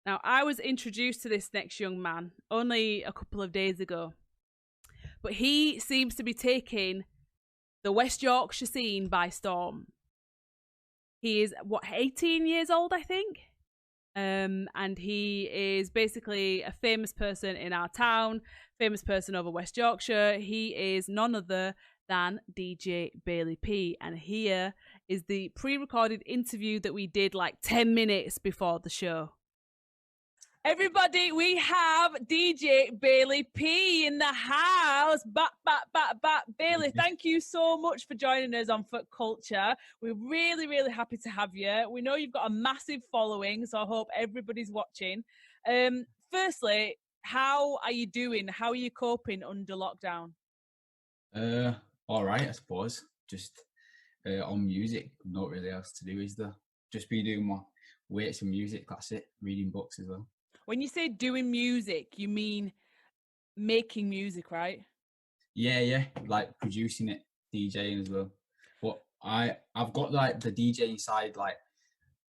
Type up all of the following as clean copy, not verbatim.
Now, I was introduced to this next young man only a couple of days ago, but he seems to be taking the West Yorkshire scene by storm. He is, 18 years old, I think? And he is basically a famous person in our town, famous person over West Yorkshire. He is none other than DJ Bailey P. And here is the pre-recorded interview that we did like 10 minutes before the show. Everybody, we have DJ Bailey P in the house. Back. Bailey, thank you so much for joining us on Foot Culture. We're really, really happy to have you. We know you've got a massive following, so I hope everybody's watching. Firstly, how are you doing? How are you coping under lockdown? All right, I suppose. Just on music, not really else to do, is there? Just be doing my weights and music, that's it. Reading books as well. When you say doing music, you mean making music, right? Yeah, like producing it, DJing as well. But I've got like the DJing side, like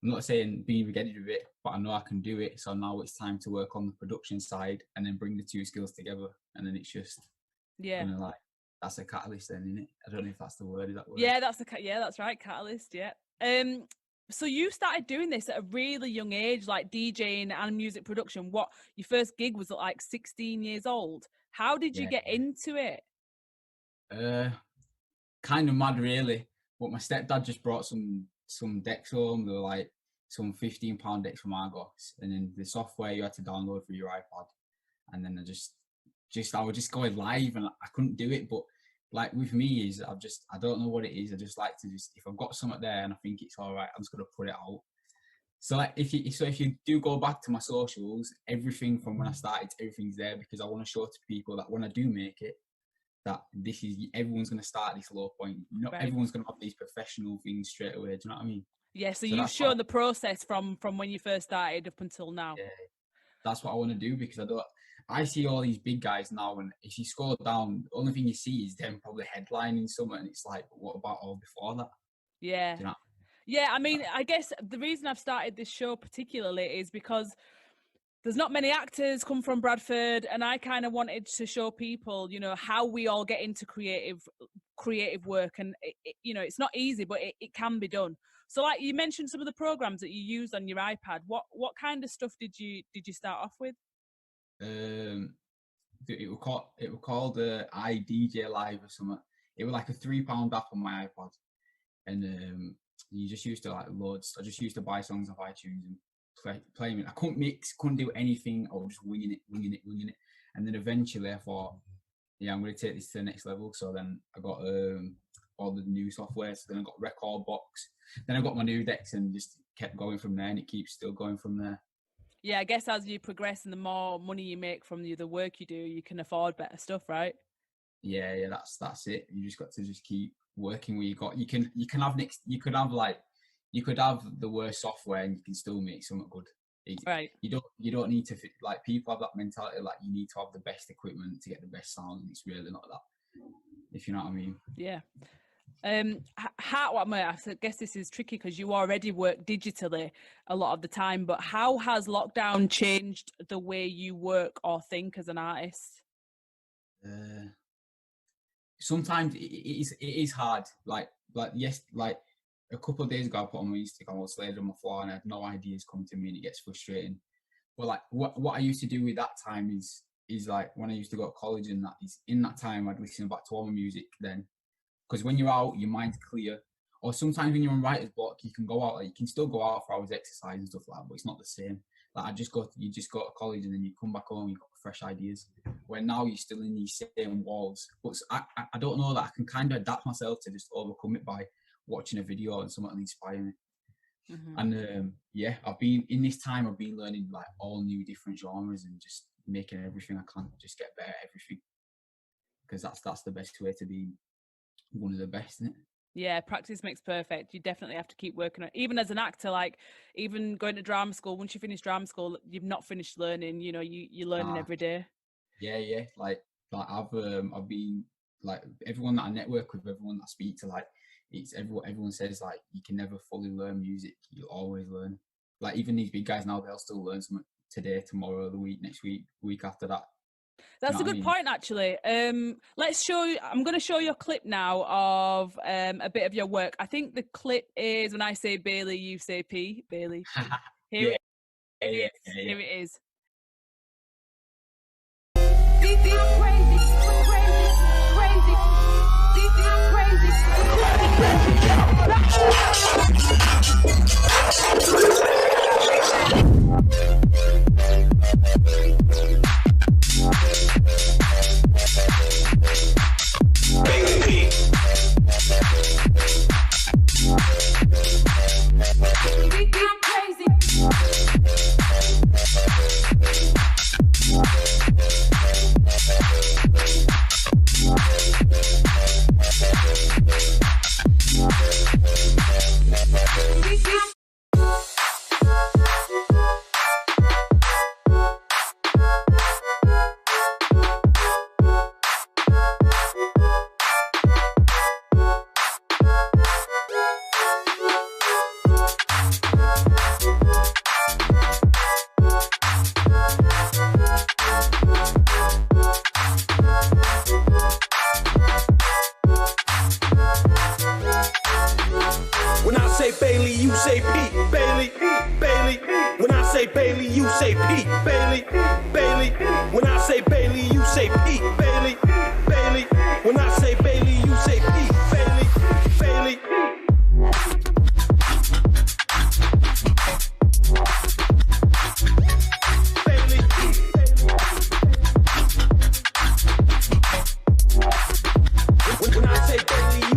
I'm not saying being beginning with it, but I know I can do it. So now it's time to work on the production side and then bring the two skills together. And then it's just, like, that's a catalyst then, isn't it? I don't know if that's the word. Is that word? Yeah, that's right, catalyst, yeah. So you started doing this at a really young age, like DJing and music production. What, your first gig was at like 16 years old. How did you get into it? Kind of mad, really. But my stepdad just brought some decks home. They were like some £15 decks from Argos, and then the software you had to download for your iPad. And then I was just going live, and I couldn't do it. But like with me is I don't know what it is. I just like to if I've got something there and I think it's all right, I'm just gonna put it out. So like if you do go back to my socials, everything from when I started, everything's there because I want to show to people that when I do make it, that everyone's gonna start this low point. Not everyone's gonna have these professional things straight away. Do you know what I mean? Yeah. So you've shown the process from when you first started up until now. Yeah, that's what I want to do because I see all these big guys now, and if you scroll down, the only thing you see is them probably headlining something, and it's like, what about all before that? Yeah. Do you know? Yeah, I mean, I guess the reason I've started this show particularly is because there's not many actors come from Bradford, and I kind of wanted to show people, how we all get into creative work, and it's not easy, but it can be done. So, like you mentioned, some of the programs that you use on your iPad. What kind of stuff did you start off with? It was called iDJ Live or something. It was like a £3 app on my iPad, and you just used to like loads. I just used to buy songs off iTunes and play them. I couldn't mix, couldn't do anything. I was just winging it. And then eventually I thought, yeah, I'm going to take this to the next level. So then I got all the new software. So then I got Record Box. Then I got my new decks and just kept going from there, and it keeps still going from there. Yeah, I guess as you progress and the more money you make from the work you do, you can afford better stuff, right? Yeah, that's it. You just got to just keep working where you got. You could have the worst software and you can still make something good. Right. You don't need to like, people have that mentality like you need to have the best equipment to get the best sound, and it's really not that. If you know what I mean. Yeah. I guess this is tricky because you already work digitally a lot of the time, but how has lockdown changed the way you work or think as an artist? Sometimes it is hard. Like a couple of days ago, I put on my Instagram, I was laid on the floor and I had no ideas coming to me, and it gets frustrating. But like what I used to do with that time is like when I used to go to college, and that is in that time I'd listen back to all my music then. Because when you're out, your mind's clear. Or sometimes when you're on writer's block, you can go out. Like, you can still go out for hours, exercise and stuff like that, but it's not the same. Like you just go to college and then you come back home, you've got fresh ideas. Where now you're still in these same walls. But I don't know that I can kind of adapt myself to just overcome it by watching a video and something inspire me. Mm-hmm. And I've been learning like all new different genres and just making everything I can, just get better at everything. Because that's the best way to be one of the best, isn't it? Yeah, practice makes perfect. You definitely have to keep working on it. Even as an actor, like even going to drama school, once you finish drama school, you've not finished learning. You're learning every day. Yeah. Like I've been like, everyone that I network with, everyone that I speak to, like it's everyone says like you can never fully learn music. You always learn. Like even these big guys now, they'll still learn something today, tomorrow, the week, next week after that. That's a good point, actually. Let's show you. I'm going to show you a clip now of a bit of your work. I think the clip is when I say Bailey, you say P. Bailey. Here it is. Bailey, you say Pete. Bailey, Bailey. When I say Bailey, you say Pete. Bailey, Bailey. When I say Bailey, you say Pete. Bailey, Bailey. When I say Bailey, you say Pete. Bailey, Bailey. When I say Bailey, you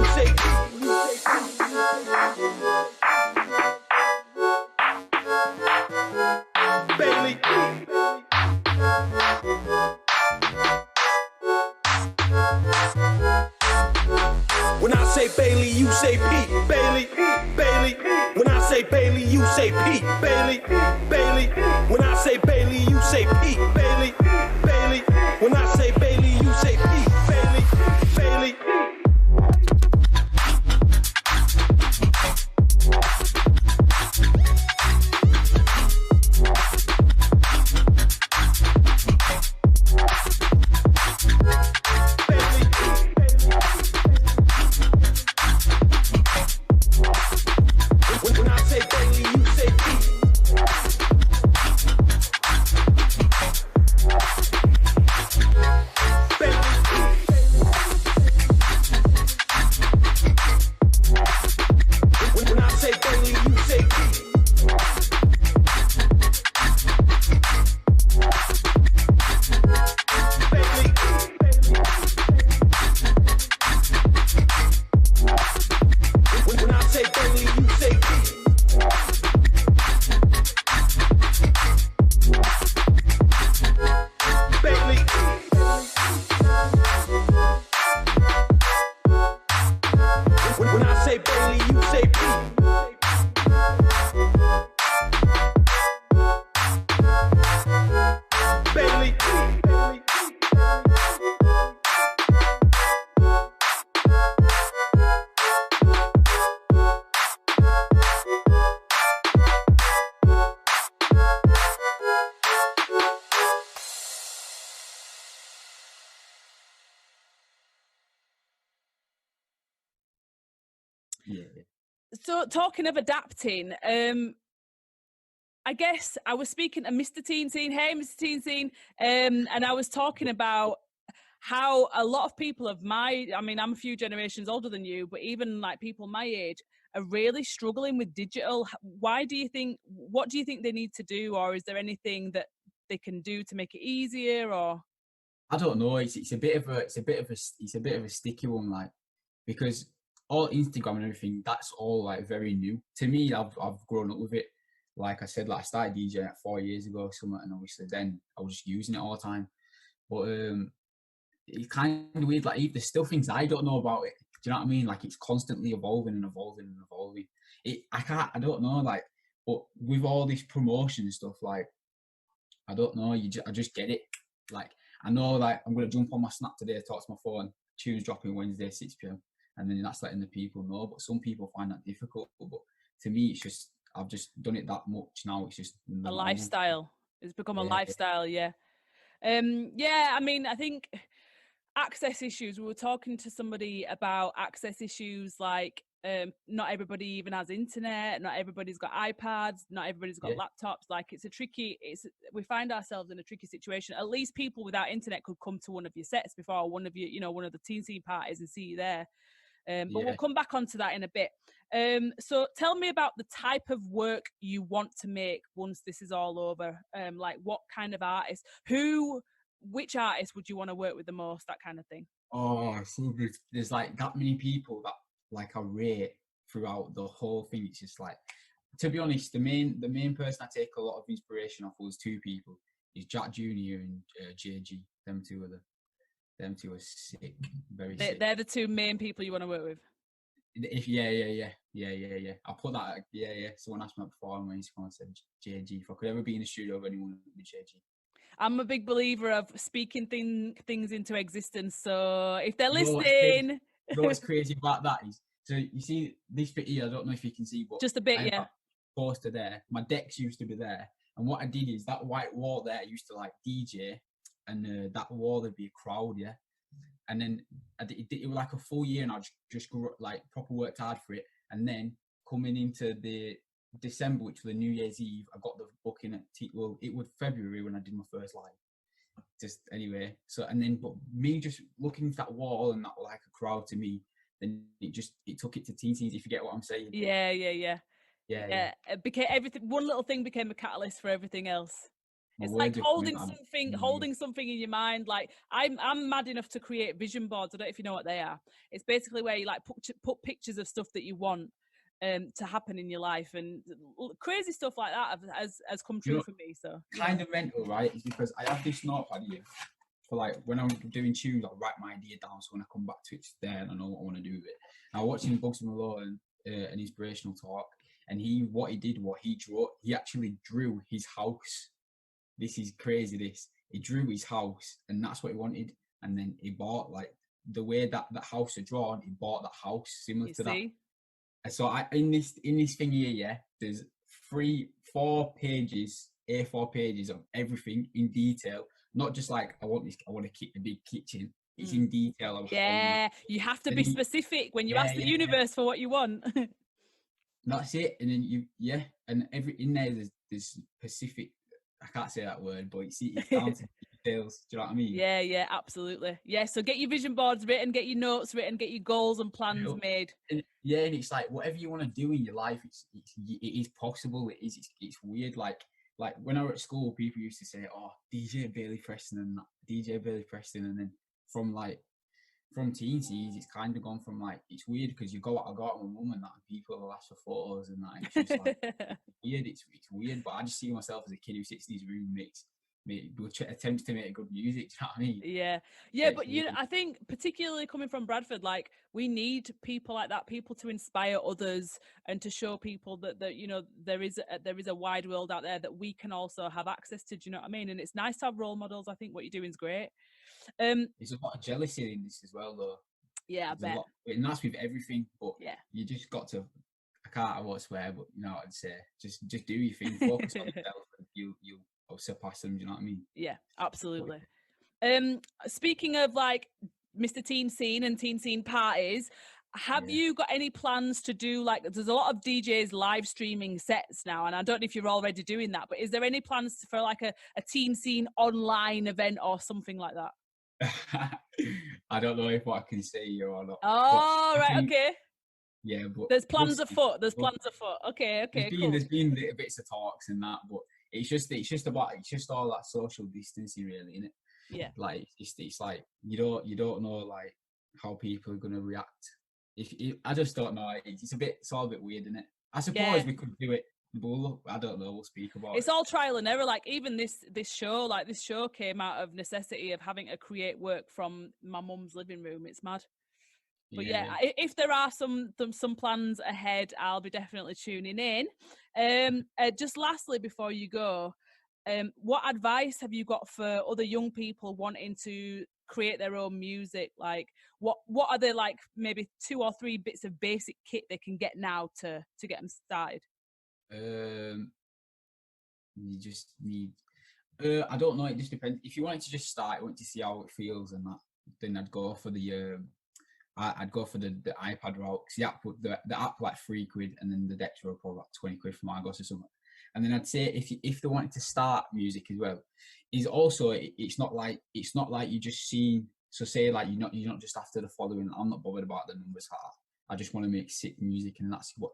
say Pete. When I say Bailey, you say Pete. Bailey, Bailey. When I say Bailey, you say Pete. Bailey, Bailey. When I say Bailey, you say Pete. Bailey, Bailey. When I say Bailey, you say Pete. Bailey, Bailey. Yeah. So talking of adapting, I guess I was speaking to Mr. Teen Scene. Hey, Mr. Teen Scene. And I was talking about how a lot of people of I'm a few generations older than you, but even like people my age are really struggling with digital. What do you think they need to do? Or is there anything that they can do to make it easier or? I don't know. It's a bit of a sticky one, like, because all Instagram and everything, that's all like very new to me. I've grown up with it. Like I said, like I started DJing 4 years ago or something, and obviously then I was just using it all the time. But it's kind of weird. Like there's still things I don't know about it. Do you know what I mean? Like it's constantly evolving and evolving and evolving. I don't know. Like, but with all this promotion and stuff, like I don't know. I just get it. Like I know, like I'm gonna jump on my Snap today, talk to my phone. Tunes dropping Wednesday 6 p.m. and then that's letting the people know. But some people find that difficult. But to me, it's just I've just done it that much now. It's just A lifestyle. It's become a lifestyle. Yeah. I mean, I think access issues. We were talking to somebody about access issues, like not everybody even has internet, not everybody's got iPads, not everybody's got laptops. Like we find ourselves in a tricky situation. At least people without internet could come to one of your sets before, one of the teen scene parties and see you there. But we'll come back onto that in a bit. So tell me about the type of work you want to make once this is all over. Like what kind of artist, which artist would you want to work with the most, that kind of thing? Oh, so there's like that many people that like I rate throughout the whole thing. It's just like, to be honest, the main person I take a lot of inspiration off was two people. Is Jack Jr. and JG. Them two are sick, very sick. They're the two main people you want to work with. Yeah. I put that. Someone asked me before on my Instagram and said JG. If I could ever be in a studio with anyone, it would be JG. I'm a big believer of speaking things into existence. So if they're listening, what's crazy about that is, so you see this bit here. I don't know if you can see, but just a bit, yeah. Poster there. My decks used to be there, and what I did is that white wall there I used to like DJ, and that wall there'd be a crowd, yeah. And then it was like a full year, and I just like proper worked hard for it. And then coming into the December, which was the New Year's Eve, I got the booking at it was February when I did my first live. Just anyway, so and then but me just looking at that wall and that like a crowd to me, then it took it to teen scenes, if you get what I'm saying. Yeah. It became everything. One little thing became a catalyst for everything else. It's like holding something in your mind. Like I'm mad enough to create vision boards. I don't know if you know what they are. It's basically where you like put pictures of stuff that you want to happen in your life, and crazy stuff like that has come true for me. So kind of mental, right? Is because I have this notepad here for like when I'm doing tunes, I'll write my idea down, so when I come back to it's there and I know what I want to do with it. Now watching Bugsy Malone, an inspirational talk, and he actually drew his house. This is crazy. He drew his house, and that's what he wanted. And then he bought, like, the way that house is drawn, he bought that house similar to that. And so in this thing here, yeah, there's 4 pages, A4 pages of everything in detail. Not just like I want a big kitchen. It's in detail. You have to be specific when you ask the universe for what you want. That's it. And then and in there there's specific. I can't say that word, but it's down to details. Do you know what I mean? Yeah, absolutely. Yeah, so get your vision boards written, get your notes written, get your goals and plans made. And it's like whatever you want to do in your life, it is possible. It's weird. Like when I was at school, people used to say, "Oh, DJ Bailey Preston," and that, DJ Bailey Preston, and then from teen scenes, it's kind of gone from like, it's weird because I go out with my mum and that, and people will ask for photos and that. It's just like weird. It's weird, but I just see myself as a kid who sits in his room, attempts to make good music. Do you know what I mean? Yeah. But I think particularly coming from Bradford, like we need people like that, people to inspire others and to show people that there is a wide world out there that we can also have access to. Do you know what I mean? And it's nice to have role models. I think what you're doing is great. There's a lot of jealousy in this as well, though. Yeah, I bet. And that's with everything, but you just got to. I won't swear, but you know what I'd say. Just do your thing. Focus on yourself, and you'll surpass them. Do you know what I mean? Yeah, absolutely. Speaking of like Mr. Teen Scene and Teen Scene parties, have you got any plans to do, like, there's a lot of DJs live streaming sets now, and I don't know if you're already doing that, but is there any plans for like a Teen Scene online event or something like that? I don't know if what I can say here or not. Oh, right, okay. Yeah, but there's plans afoot. Okay, cool. There's been little bits of talks and that, but it's just all that social distancing, really, isn't it? Yeah. Like it's like you don't know like how people are gonna react. If I just don't know. It's all a bit weird, isn't it? I suppose we could do it. But I don't know. We'll speak about it's it. all trial and error. Like even this show, like this show came out of necessity of having to create work from my mum's living room. It's mad. But yeah, if there are some plans ahead, I'll be definitely tuning in. Just lastly, before you go, what advice have you got for other young people wanting to create their own music? Like, what are there, like maybe 2 or 3 bits of basic kit they can get now to get them started? You just need. I don't know. It just depends. If you wanted to just start, want to see how it feels and that, then I'd go for the. I'd go for the iPad route. Cause the app like £3, and then the Dexter will probably like 20 quid for my goss or something. And then I'd say if they wanted to start music as well, is also it's not like you just seen. So say like you're not just after the following. I'm not bothered about the numbers. I just want to make sick music, and that's what.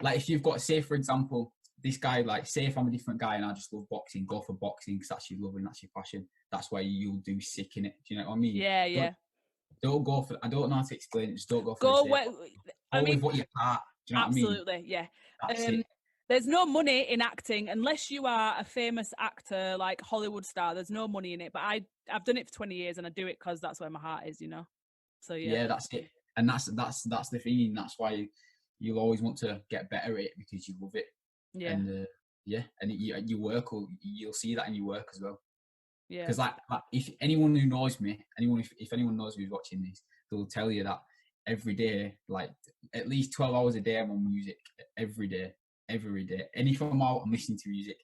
Like if you've got, say for example, this guy, like say if I'm a different guy and I just love boxing, go for boxing because that's your love and that's your passion. That's why you'll do sick in it. Do you know what I mean? Yeah. Don't go for. I don't know how to explain it. Just don't go for. Go where. I mean, with what you are. Do you know absolutely, what I mean? Yeah. That's it. There's no money in acting unless you are a famous actor like Hollywood star. There's no money in it. But I've done it for 20 years and I do it because that's where my heart is. You know. So yeah. Yeah, that's it. And that's the thing. That's why you'll always want to get better at it because you love it. Yeah. And and your work you'll see that in your work as well. Yeah. Because like if anyone who knows me, if anyone knows who's watching this, they'll tell you that every day, like at least 12 hours a day, I'm on music every day. And if I'm out, I'm listening to music.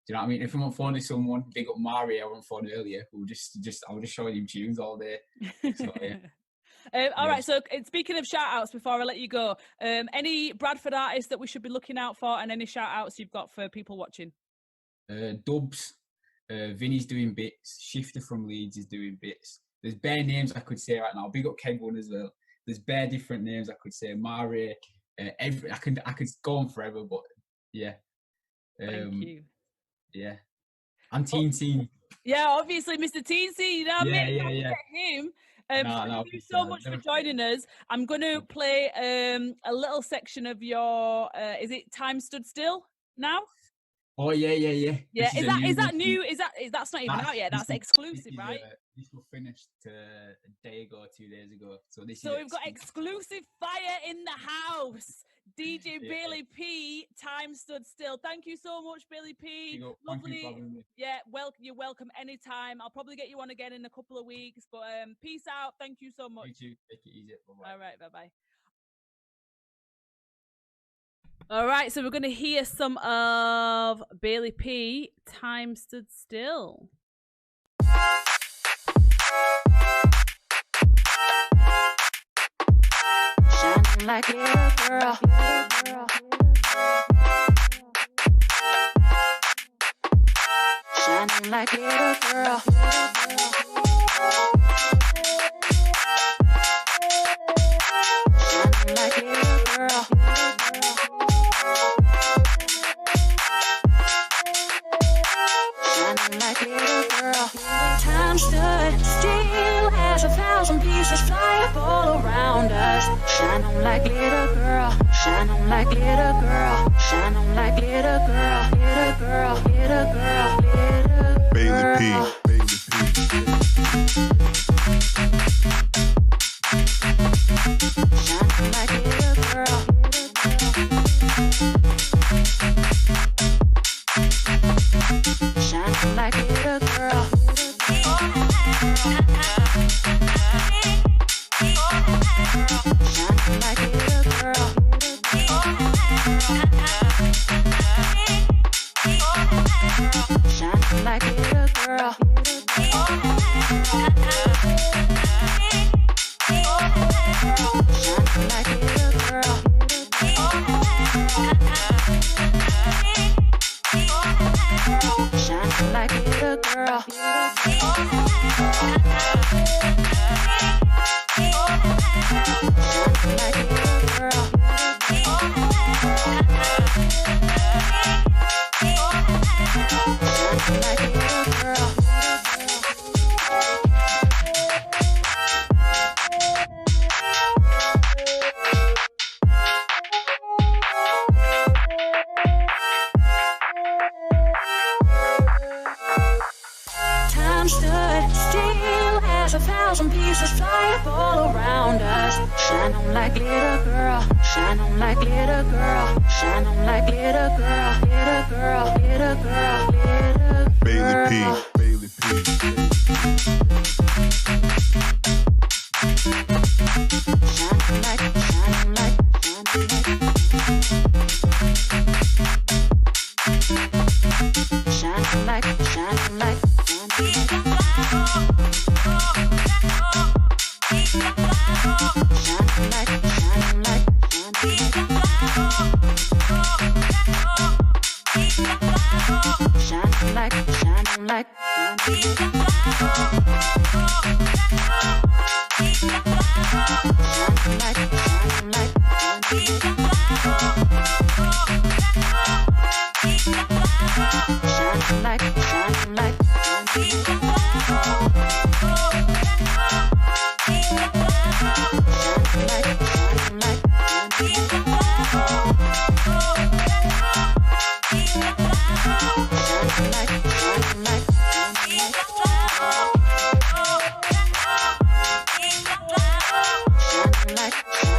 Do you know what I mean? If I'm on phone with someone, big up Mario, I was on phone earlier, I was just showing him tunes all day. So yeah. All right, so speaking of shout outs before I let you go, any Bradford artists that we should be looking out for, and any shout outs you've got for people watching? Dubs, Vinny's doing bits, Shifter from Leeds is doing bits. There's bare names I could say right now. Big up Keg1 as well. There's bare different names I could say. Mari, I could go on forever, but yeah. Thank you. Yeah. And Teen. Yeah, obviously Mr. Teen, you know what I mean? Yeah. Him. Thank you so much for joining us. I'm going to play a little section of your, is it Time Stood Still now? Oh, yeah. Yeah, is that new? That's not even out yet. That's exclusive, right? This was finished a day ago, 2 days ago. So we've got exclusive fire in the house. DJ Bailey P, Time Stood Still. Thank you so much, Bailey P. Lovely. Yeah, you're welcome anytime. I'll probably get you on again in a couple of weeks. But peace out. Thank you so much. You too. Take it easy. Bye-bye. All right, bye-bye. All right, so we're going to hear some of Bailey P, Time Stood Still. Shining like a little girl. Shining like a little girl. Shining like a little girl. Shining like a little girl. Time stood still as 1,000 pieces fly all around us. Shine on like little girl. Shine on like little girl. Shine on like little girl. Little girl. Little girl. Little girl. Bailey P. Shine like little girl. Shine like little girl. Shine like little girl. Shine like little girl. Shine like little girl. Shine like little girl. Shine like little girl. Shine like little girl. time stood still as 1,000 pieces fly all around us. Shine on like glitter, girl. Shine on like glitter, girl. Shine on like glitter, girl. Glitter, girl. Glitter, girl. Glitter, girl. Bailey P. Bailey P. Shine on like, shine on like, shine on like. Shine on like, shine on like, shine on like. Shine on like, shine on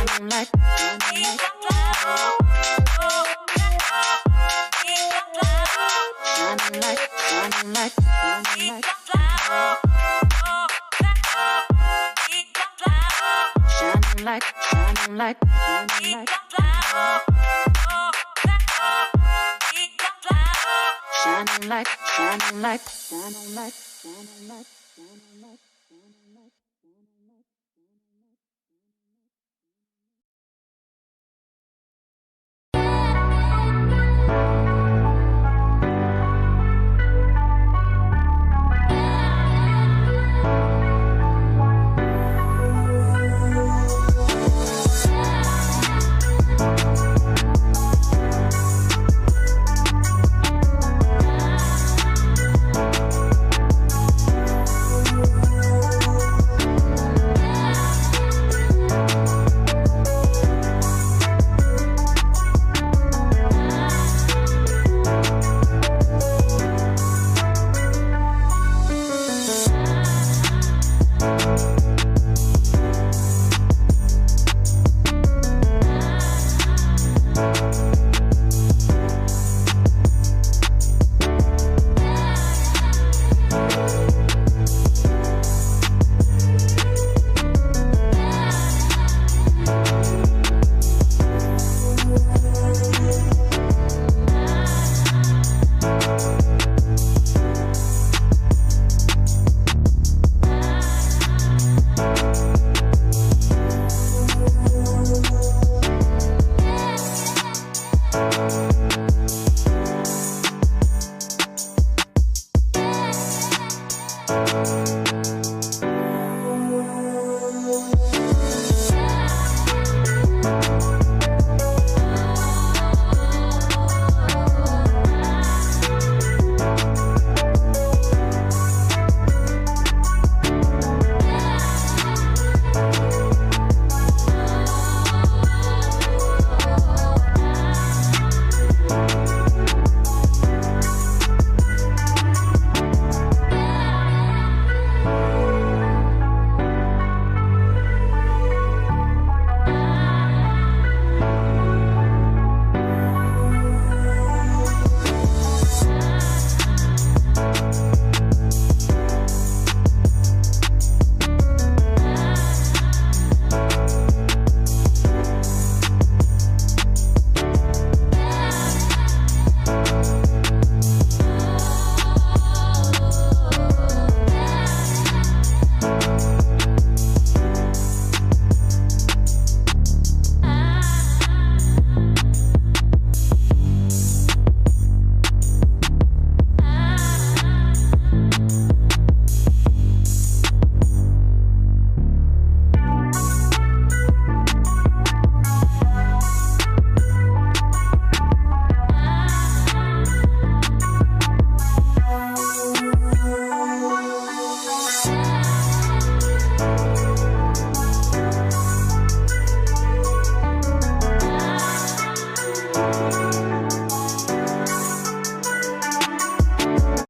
like, shine on like. Shine on like, shine on like, shine on like. Shine on like, shine on like, shine on like, shine on like, shine on like.